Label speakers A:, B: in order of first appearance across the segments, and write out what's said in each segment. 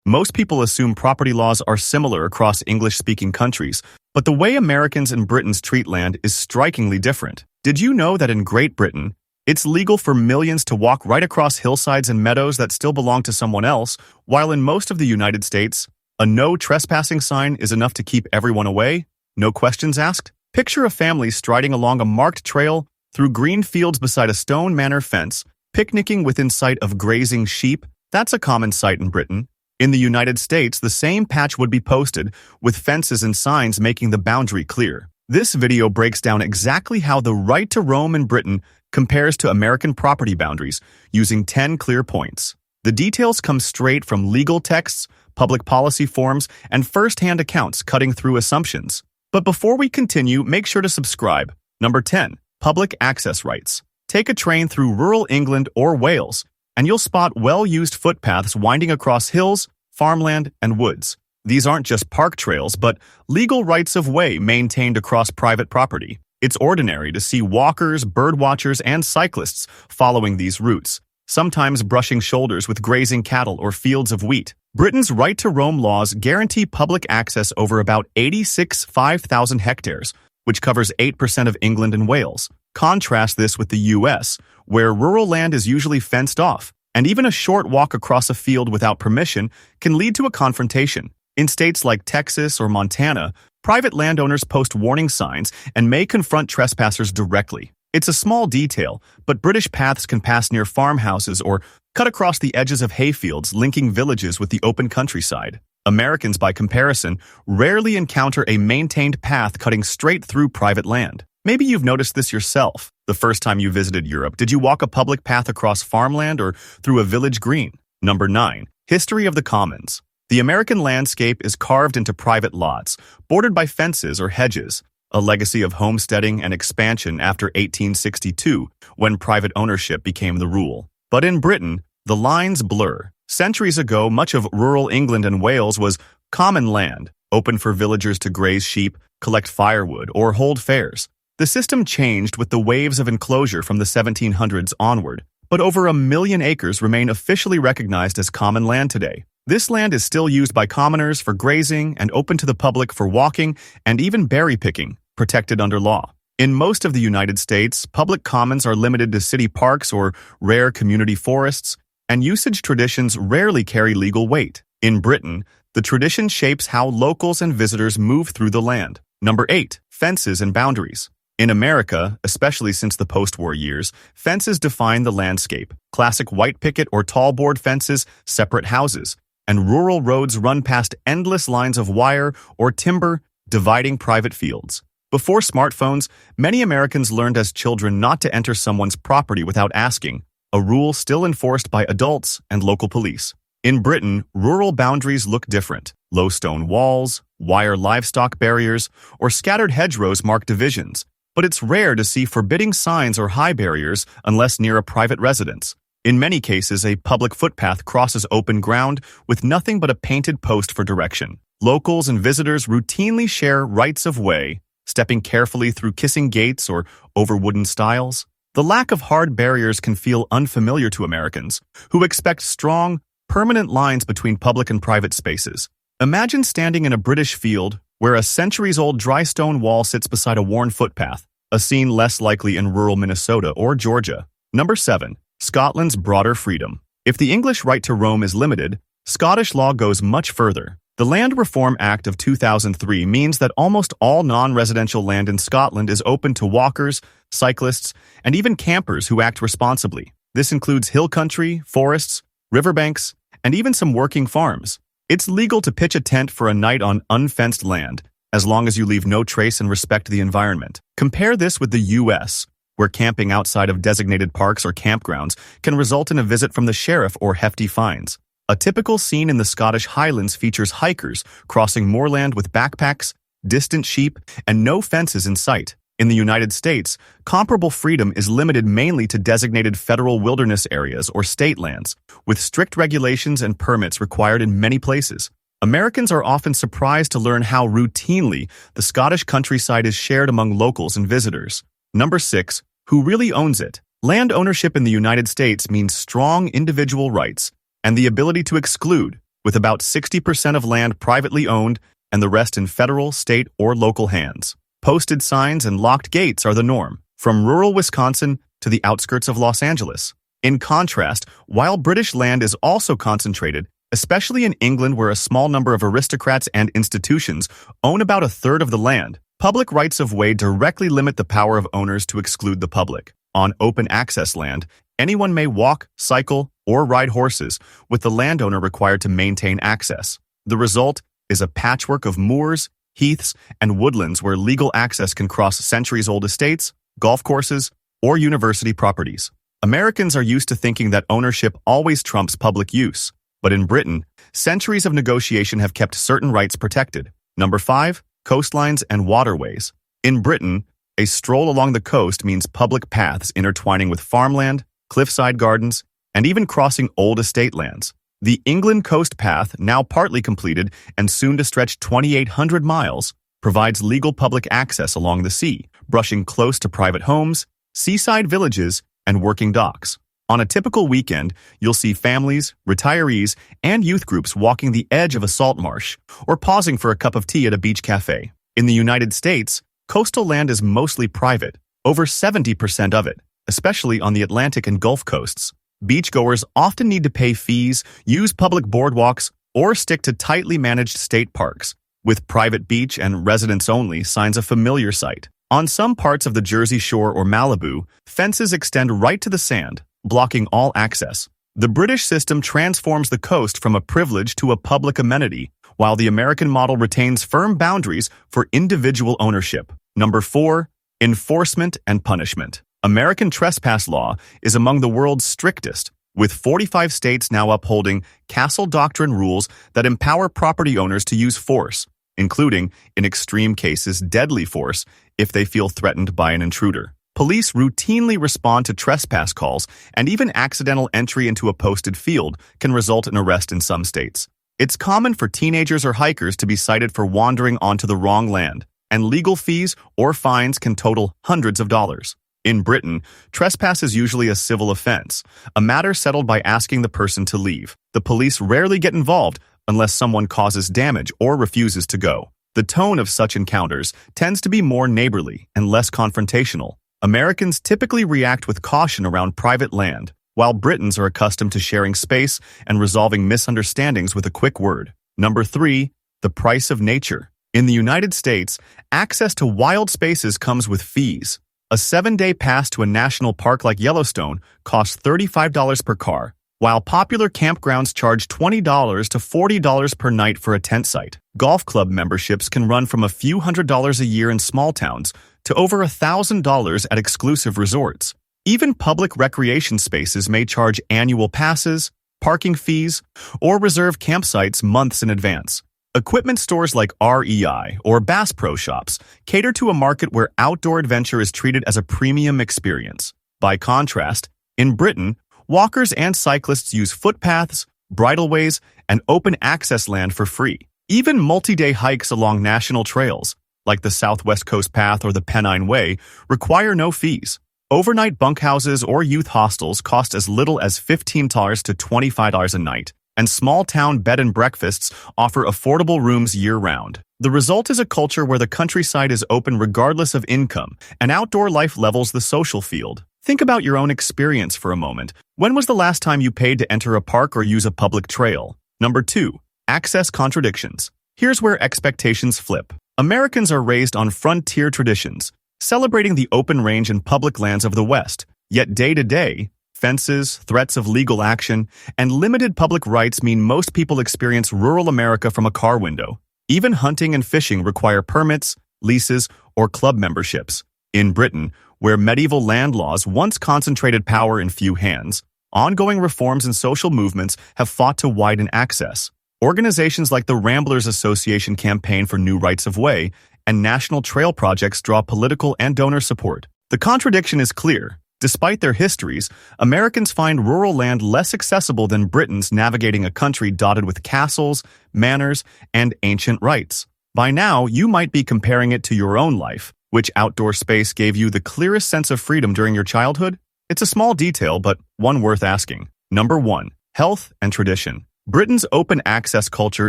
A: Most people assume property laws are similar across English-speaking countries, but the way Americans and Britons treat land is strikingly different. Did you know that in Great Britain, it's legal for millions to walk right across hillsides and meadows that still belong to someone else, while in most of the United States, a no trespassing sign is enough to keep everyone away? No questions asked? Picture a family striding along a marked trail through green fields beside a stone manor fence, picnicking within sight of grazing sheep. That's a common sight in Britain. In the United States, the same patch would be posted, with fences and signs making the boundary clear. This video breaks down exactly how the right to roam in Britain compares to American property boundaries, using 10 clear points. The details come straight from legal texts, public policy forms, and first-hand accounts cutting through assumptions. But before we continue, make sure to subscribe. Number 10. Public access rights. Take a train through rural England or Wales, and you'll spot well-used footpaths winding across hills, farmland, and woods. These aren't just park trails, but legal rights of way maintained across private property. It's ordinary to see walkers, birdwatchers, and cyclists following these routes, sometimes brushing shoulders with grazing cattle or fields of wheat. Britain's right to roam laws guarantee public access over about 5,000 hectares, which covers 8% of England and Wales. Contrast this with the US, where rural land is usually fenced off, and even a short walk across a field without permission can lead to a confrontation. In states like Texas or Montana, private landowners post warning signs and may confront trespassers directly. It's a small detail, but British paths can pass near farmhouses or cut across the edges of hayfields linking villages with the open countryside. Americans, by comparison, rarely encounter a maintained path cutting straight through private land. Maybe you've noticed this yourself. The first time you visited Europe, did you walk a public path across farmland or through a village green? Number 9. History of the Commons. The American landscape is carved into private lots, bordered by fences or hedges, a legacy of homesteading and expansion after 1862, when private ownership became the rule. But in Britain, the lines blur. Centuries ago, much of rural England and Wales was common land, open for villagers to graze sheep, collect firewood, or hold fairs. The system changed with the waves of enclosure from the 1700s onward, but over 1 million acres remain officially recognized as common land today. This land is still used by commoners for grazing and open to the public for walking and even berry picking, protected under law. In most of the United States, public commons are limited to city parks or rare community forests, and usage traditions rarely carry legal weight. In Britain, the tradition shapes how locals and visitors move through the land. Number 8. Fences and boundaries. In America, especially since the post-war years, fences define the landscape. Classic white picket or tall board fences separate houses, and rural roads run past endless lines of wire or timber dividing private fields. Before smartphones, many Americans learned as children not to enter someone's property without asking, a rule still enforced by adults and local police. In Britain, rural boundaries look different. Low stone walls, wire livestock barriers, or scattered hedgerows mark divisions. But it's rare to see forbidding signs or high barriers unless near a private residence. In many cases, a public footpath crosses open ground with nothing but a painted post for direction. Locals and visitors routinely share rights of way, stepping carefully through kissing gates or over wooden stiles. The lack of hard barriers can feel unfamiliar to Americans, who expect strong, permanent lines between public and private spaces. Imagine standing in a British field where a centuries-old dry stone wall sits beside a worn footpath, a scene less likely in rural Minnesota or Georgia. Number 7. Scotland's broader freedom. If the English right to roam is limited, Scottish law goes much further. The Land Reform Act of 2003 means that almost all non-residential land in Scotland is open to walkers, cyclists, and even campers who act responsibly. This includes hill country, forests, riverbanks, and even some working farms. It's legal to pitch a tent for a night on unfenced land, as long as you leave no trace and respect the environment. Compare this with the US, where camping outside of designated parks or campgrounds can result in a visit from the sheriff or hefty fines. A typical scene in the Scottish Highlands features hikers crossing moorland with backpacks, distant sheep, and no fences in sight. In the United States, comparable freedom is limited mainly to designated federal wilderness areas or state lands, with strict regulations and permits required in many places. Americans are often surprised to learn how routinely the Scottish countryside is shared among locals and visitors. Number 6. Who really owns it? Land ownership in the United States means strong individual rights and the ability to exclude, with about 60% of land privately owned and the rest in federal, state, or local hands. Posted signs and locked gates are the norm, from rural Wisconsin to the outskirts of Los Angeles. In contrast, while British land is also concentrated, especially in England where a small number of aristocrats and institutions own about a third of the land, public rights-of-way directly limit the power of owners to exclude the public. On open-access land, anyone may walk, cycle, or ride horses, with the landowner required to maintain access. The result is a patchwork of moors, heaths, and woodlands where legal access can cross centuries-old estates, golf courses, or university properties. Americans are used to thinking that ownership always trumps public use, but in Britain, centuries of negotiation have kept certain rights protected. Number 5. Coastlines and waterways. In Britain, a stroll along the coast means public paths intertwining with farmland, cliffside gardens, and even crossing old estate lands. The England Coast Path, now partly completed and soon to stretch 2,800 miles, provides legal public access along the sea, brushing close to private homes, seaside villages, and working docks. On a typical weekend, you'll see families, retirees, and youth groups walking the edge of a salt marsh or pausing for a cup of tea at a beach cafe. In the United States, coastal land is mostly private, over 70% of it, especially on the Atlantic and Gulf coasts. Beachgoers often need to pay fees, use public boardwalks, or stick to tightly managed state parks, with private beach and residents-only signs a familiar sight. On some parts of the Jersey Shore or Malibu, fences extend right to the sand, blocking all access. The British system transforms the coast from a privilege to a public amenity, while the American model retains firm boundaries for individual ownership. Number 4. Enforcement and punishment. American trespass law is among the world's strictest, with 45 states now upholding Castle Doctrine rules that empower property owners to use force, including, in extreme cases, deadly force if they feel threatened by an intruder. Police routinely respond to trespass calls, and even accidental entry into a posted field can result in arrest in some states. It's common for teenagers or hikers to be cited for wandering onto the wrong land, and legal fees or fines can total hundreds of dollars. In Britain, trespass is usually a civil offense, a matter settled by asking the person to leave. The police rarely get involved unless someone causes damage or refuses to go. The tone of such encounters tends to be more neighborly and less confrontational. Americans typically react with caution around private land, while Britons are accustomed to sharing space and resolving misunderstandings with a quick word. Number 3. The price of nature. In the United States, access to wild spaces comes with fees. A 7-day pass to a national park like Yellowstone costs $35 per car, while popular campgrounds charge $20 to $40 per night for a tent site. Golf club memberships can run from a few $100s a year in small towns to over $1,000 at exclusive resorts. Even public recreation spaces may charge annual passes, parking fees, or reserve campsites months in advance. Equipment stores like REI or Bass Pro Shops cater to a market where outdoor adventure is treated as a premium experience. By contrast, in Britain, walkers and cyclists use footpaths, bridleways, and open access land for free. Even multi-day hikes along national trails, like the Southwest Coast Path or the Pennine Way, require no fees. Overnight bunkhouses or youth hostels cost as little as $15 to $25 a night, and small-town bed and breakfasts offer affordable rooms year-round. The result is a culture where the countryside is open regardless of income, and outdoor life levels the social field. Think about your own experience for a moment. When was the last time you paid to enter a park or use a public trail? Number 2. Access contradictions. Here's where expectations flip. Americans are raised on frontier traditions, celebrating the open range and public lands of the West. Yet day-to-day, fences, threats of legal action, and limited public rights mean most people experience rural America from a car window. Even hunting and fishing require permits, leases, or club memberships. In Britain, where medieval land laws once concentrated power in few hands, ongoing reforms and social movements have fought to widen access. Organizations like the Ramblers Association campaign for new rights of way, and national trail projects draw political and donor support. The contradiction is clear. Despite their histories, Americans find rural land less accessible than Britons navigating a country dotted with castles, manors, and ancient rites. By now, you might be comparing it to your own life. Which outdoor space gave you the clearest sense of freedom during your childhood? It's a small detail, but one worth asking. Number 1. Health and tradition. Britain's open access culture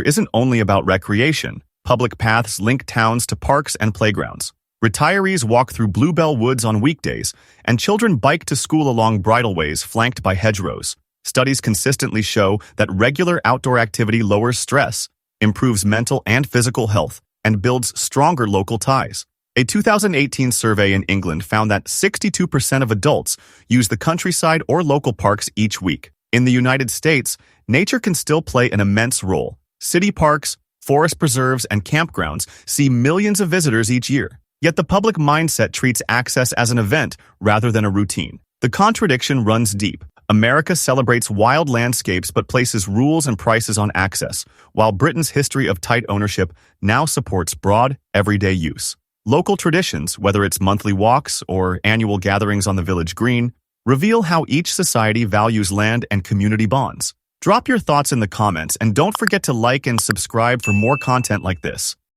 A: isn't only about recreation. Public paths link towns to parks and playgrounds. Retirees walk through Bluebell Woods on weekdays, and children bike to school along bridleways flanked by hedgerows. Studies consistently show that regular outdoor activity lowers stress, improves mental and physical health, and builds stronger local ties. A 2018 survey in England found that 62% of adults use the countryside or local parks each week. In the United States, nature can still play an immense role. City parks, forest preserves, and campgrounds see millions of visitors each year. Yet the public mindset treats access as an event rather than a routine. The contradiction runs deep. America celebrates wild landscapes but places rules and prices on access, while Britain's history of tight ownership now supports broad, everyday use. Local traditions, whether it's monthly walks or annual gatherings on the village green, reveal how each society values land and community bonds. Drop your thoughts in the comments and don't forget to like and subscribe for more content like this.